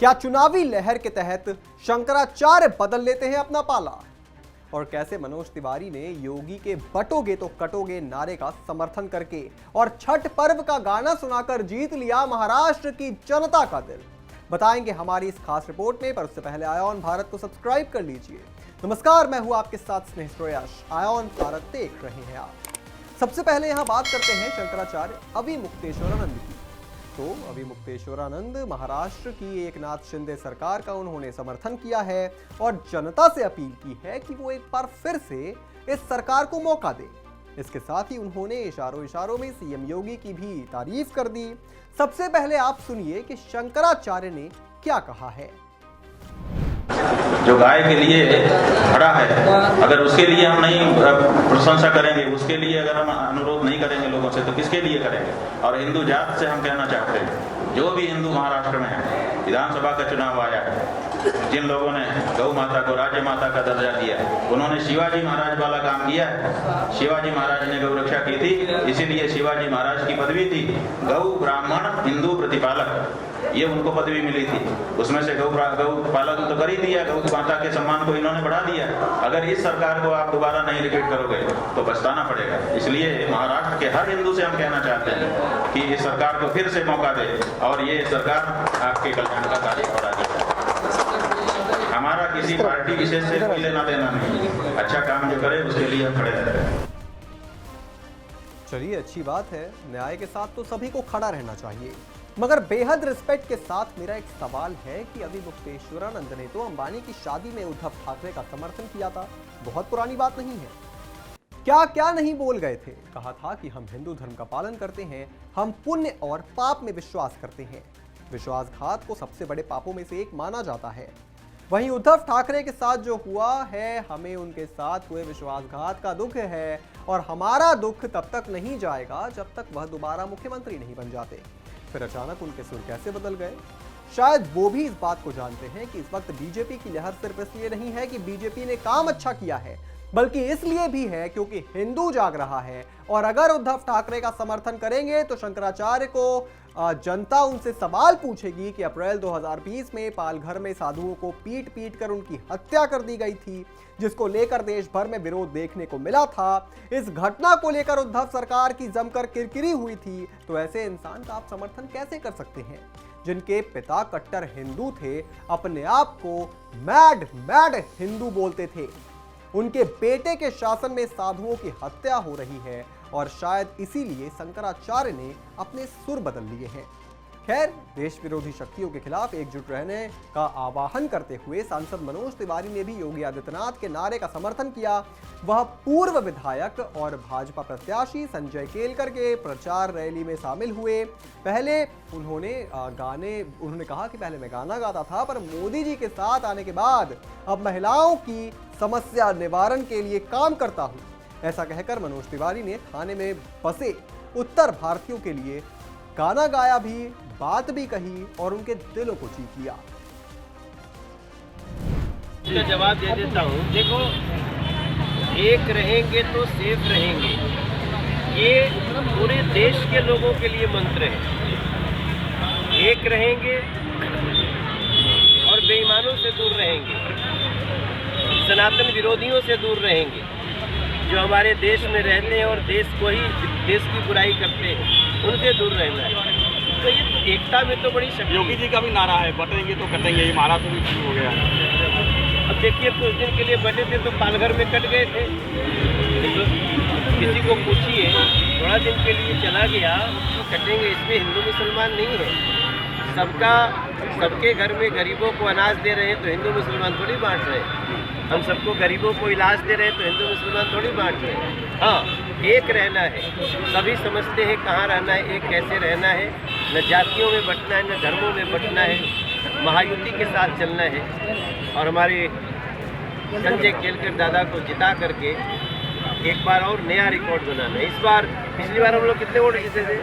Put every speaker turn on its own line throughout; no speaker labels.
क्या चुनावी लहर के तहत शंकराचार्य बदल लेते हैं अपना पाला? और कैसे मनोज तिवारी ने योगी के बटोगे तो कटोगे नारे का समर्थन करके और छठ पर्व का गाना सुनाकर जीत लिया महाराष्ट्र की जनता का दिल, बताएंगे हमारी इस खास रिपोर्ट में। पर उससे पहले आयोन भारत को सब्सक्राइब कर लीजिए। नमस्कार, मैं हूं आपके साथ स्नेह श्रेयस। आयोन भारत देख रहे हैं आप। सबसे पहले यहां बात करते हैं शंकराचार्य अविमुक्तेश्वरानंद की। तो अविमुक्तेश्वरानंद महाराष्ट्र की एकनाथ शिंदे सरकार का उन्होंने समर्थन किया है और जनता से अपील की है कि वो एक बार फिर से इस सरकार को मौका दे। इसके साथ ही उन्होंने इशारों में सीएम योगी की भी तारीफ कर दी। सबसे पहले आप सुनिए कि शंकराचार्य ने क्या कहा है।
जो गाय के लिए खड़ा है, अगर उसके लिए हम नहीं प्रशंसा करेंगे, उसके लिए अगर हम अनुरोध नहीं करेंगे लोगों से, तो किसके लिए करेंगे? और हिंदू जात से हम कहना चाहते हैं, जो भी हिंदू महाराष्ट्र में है, विधानसभा का चुनाव आया है, जिन लोगों ने गौ माता को राज्य माता का दर्जा दिया, उन्होंने शिवाजी महाराज वाला काम किया है। शिवाजी महाराज ने गौ रक्षा की थी, इसीलिए शिवाजी महाराज की पदवी थी गौ ब्राह्मण हिंदू प्रतिपालक, ये उनको पदवी मिली थी। उसमें से गौ पालन तो कर ही दिया, गौ माता के सम्मान को इन्होंने बढ़ा दिया। अगर इस सरकार को आप दोबारा नहीं रिपीट करोगे तो पछताना पड़ेगा। इसलिए महाराष्ट्र के हर हिंदू से हम कहना चाहते हैं कि इस सरकार को फिर से मौका दे और ये सरकार आपके कल्याण का कार्य और आगे बढ़े। हमारा किसी पार्टी विशेष से कोई लेना देना नहीं, अच्छा काम जो करे उसके लिए हम खड़े रहते हैं।
चलिए, अच्छी बात है। न्याय के साथ तो सभी को खड़ा रहना चाहिए, मगर बेहद रिस्पेक्ट के साथ मेरा एक सवाल है कि अविमुक्तेश्वरानंद ने तो अंबानी की शादी में उद्धव ठाकरे का समर्थन किया था। बहुत पुरानी बात नहीं है क्या? क्या नहीं बोल गए थे? कहा था कि हम हिंदू धर्म का पालन करते हैं, हम पुण्य और पाप में विश्वास करते हैं। विश्वासघात को सबसे बड़े पापों में से एक माना जाता है। वहीं उद्धव ठाकरे के साथ जो हुआ है, हमें उनके साथ हुए विश्वासघात का दुख है और हमारा दुख तब तक नहीं जाएगा जब तक वह दोबारा मुख्यमंत्री नहीं बन जाते। फिर अचानक उनके सुर कैसे बदल गए? शायद वो भी इस बात को जानते हैं कि इस वक्त बीजेपी की लहर सिर्फ इसलिए नहीं है कि बीजेपी ने काम अच्छा किया है, बल्कि इसलिए भी है क्योंकि हिंदू जाग रहा है। और अगर उद्धव ठाकरे का समर्थन करेंगे तो शंकराचार्य को जनता उनसे सवाल पूछेगी कि अप्रैल 2020 में पालघर में साधुओं को पीट कर उनकी हत्या कर दी गई थी, जिसको लेकर देश भर में विरोध देखने को मिला था। इस घटना को लेकर उद्धव सरकार की जमकर किरकिरी हुई थी। तो ऐसे इंसान का आप समर्थन कैसे कर सकते हैं, जिनके पिता कट्टर हिंदू थे, अपने आप को मैड हिंदू बोलते थे? उनके बेटे के शासन में साधुओं की हत्या हो रही है और शायद इसीलिए शंकराचार्य ने अपने सुर बदल लिए हैं। खैर, देश विरोधी शक्तियों के खिलाफ एकजुट रहने का आह्वान करते हुए सांसद मनोज तिवारी ने भी योगी आदित्यनाथ के नारे का समर्थन किया। वह पूर्व विधायक और भाजपा प्रत्याशी संजय केलकर के प्रचार रैली में शामिल हुए। पहले उन्होंने कहा कि पहले मैं गाना गाता था, पर मोदी जी के साथ आने के बाद अब महिलाओं की समस्या निवारण के लिए काम करता हूं। ऐसा कहकर मनोज तिवारी ने थाने में बसे उत्तर भारतीयों के लिए गाना गाया भी, बात भी कही और उनके दिलों को जीत लिया।
इसका जवाब दे देता हूँ। देखो, एक रहेंगे तो सेफ रहेंगे, ये पूरे देश के लोगों के लिए मंत्र है। एक रहेंगे और बेईमानों से दूर रहेंगे, सनातन विरोधियों से दूर रहेंगे, जो हमारे देश में रहते हैं और देश की बुराई करते हैं, उनसे दूर रहना है। तो ये एकता में तो बड़ी शक्ति।
योगी जी का भी नारा है, बटेंगे तो कटेंगे, ये महाराष्ट्र में शुरू हो गया।
अब देखिए, कुछ दिन के लिए बटे थे तो पालघर में कट गए थे। तो किसी को पूछिए, थोड़ा दिन के लिए चला गया तो कटेंगे। इसमें हिंदू मुसलमान नहीं है। सबके घर में गरीबों को अनाज दे रहे हैं तो हिंदू मुसलमान थोड़ी बांट रहे हैं। हम सबको गरीबों को इलाज दे रहे हैं तो हिंदू मुसलमान थोड़ी बांट रहे हैं। हाँ, एक रहना है। सभी समझते हैं कहाँ रहना है, एक कैसे रहना है। न जातियों में बंटना है, न धर्मों में बंटना है। महायुति के साथ चलना है और हमारे संजय केलकर दादा को जिता करके एक बार और नया रिकॉर्ड बनाना है। इस बार, पिछली बार हम लोग कितने वोट जीते थे?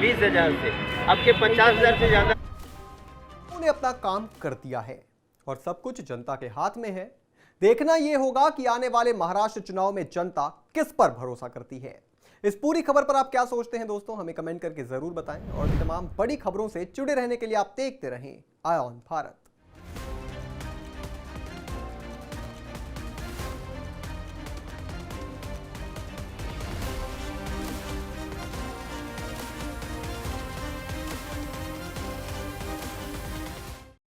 20,000 से, अब के 50,000 से ज़्यादा।
उन्होंने अपना काम कर दिया है और सब कुछ जनता के हाथ में है। देखना यह होगा कि आने वाले महाराष्ट्र चुनाव में जनता किस पर भरोसा करती है। इस पूरी खबर पर आप क्या सोचते हैं दोस्तों, हमें कमेंट करके जरूर बताएं और भी तमाम बड़ी खबरों से जुड़े रहने के लिए आप देखते रहें आय ऑन भारत।